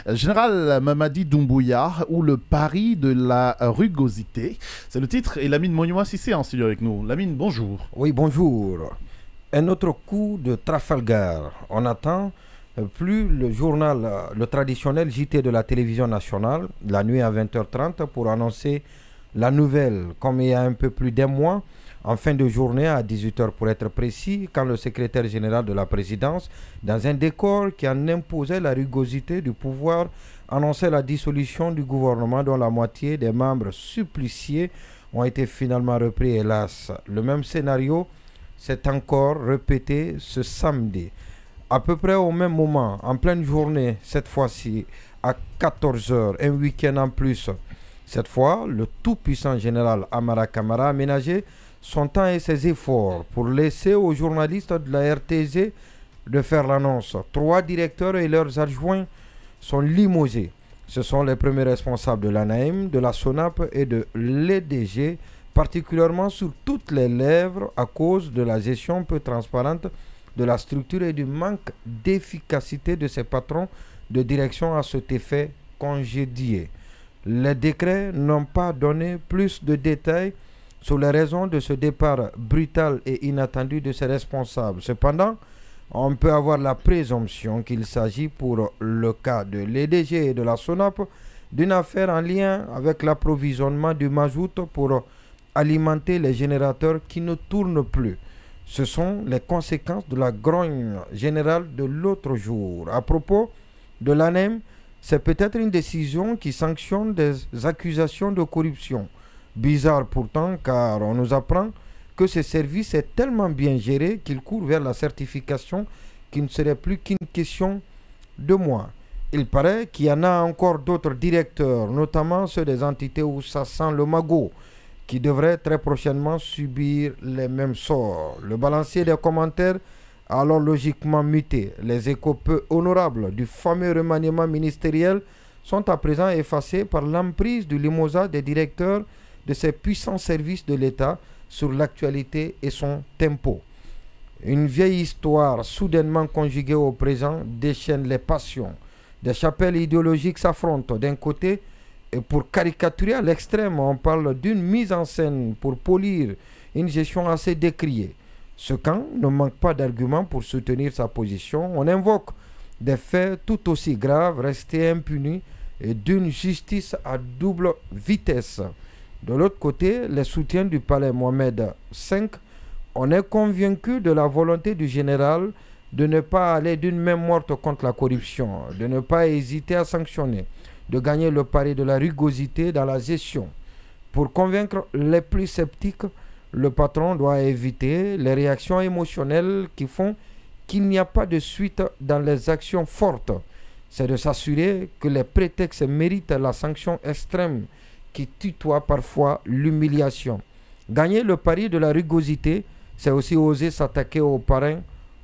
Général Mamadi Doumbouya ou le pari de la rugosité. C'est le titre et Lamine Monyoua Sissé en studio avec nous. Lamine, bonjour. Oui, bonjour. Un autre coup de Trafalgar. On attend plus le journal, le traditionnel JT de la télévision nationale, la nuit à 20h30 pour annoncer la nouvelle, comme il y a un peu plus d'un mois, en fin de journée à 18h pour être précis, quand le secrétaire général de la présidence, dans un décor qui en imposait la rugosité du pouvoir, annonçait la dissolution du gouvernement dont la moitié des membres suppliciés ont été finalement repris, hélas. Le même scénario s'est encore répété ce samedi. À peu près au même moment, en pleine journée, cette fois-ci, à 14h, un week-end en plus. Cette fois, le tout-puissant général Amara Kamara a aménagé son temps et ses efforts pour laisser aux journalistes de la RTZ de faire l'annonce. 3 directeurs et leurs adjoints sont limogés. Ce sont les premiers responsables de l'ANAIM, de la SONAP et de l'EDG, particulièrement sur toutes les lèvres à cause de la gestion peu transparente de la structure et du manque d'efficacité de ses patrons de direction à cet effet congédiés. Les décrets n'ont pas donné plus de détails sur les raisons de ce départ brutal et inattendu de ses responsables. Cependant, on peut avoir la présomption qu'il s'agit pour le cas de l'EDG et de la SONAP d'une affaire en lien avec l'approvisionnement du mazout pour alimenter les générateurs qui ne tournent plus. Ce sont les conséquences de la grogne générale de l'autre jour. À propos de l'ANEM, c'est peut-être une décision qui sanctionne des accusations de corruption. Bizarre pourtant, car on nous apprend que ce service est tellement bien géré qu'il court vers la certification qui ne serait plus qu'une question de mois. Il paraît qu'il y en a encore d'autres directeurs, notamment ceux des entités où ça sent le magot, qui devraient très prochainement subir les mêmes sorts. Le balancier des commentaires a alors logiquement muté. Les échos peu honorables du fameux remaniement ministériel sont à présent effacés par l'emprise du limousage des directeurs de ces puissants services de l'État sur l'actualité et son tempo. Une vieille histoire soudainement conjuguée au présent déchaîne les passions. Des chapelles idéologiques s'affrontent d'un côté et pour caricaturer à l'extrême, on parle d'une mise en scène pour polir une gestion assez décriée. Ce camp ne manque pas d'arguments pour soutenir sa position. On invoque des faits tout aussi graves restés impunis et d'une justice à double vitesse. De l'autre côté, les soutiens du palais Mohamed V, on est convaincu de la volonté du général de ne pas aller d'une main morte contre la corruption, de ne pas hésiter à sanctionner, de gagner le pari de la rugosité dans la gestion. Pour convaincre les plus sceptiques, le patron doit éviter les réactions émotionnelles qui font qu'il n'y a pas de suite dans les actions fortes. C'est de s'assurer que les prétextes méritent la sanction extrême qui tutoie parfois l'humiliation. Gagner le pari de la rugosité, c'est aussi oser s'attaquer aux parrains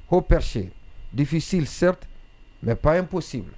haut perché. Difficile certes, mais pas impossible.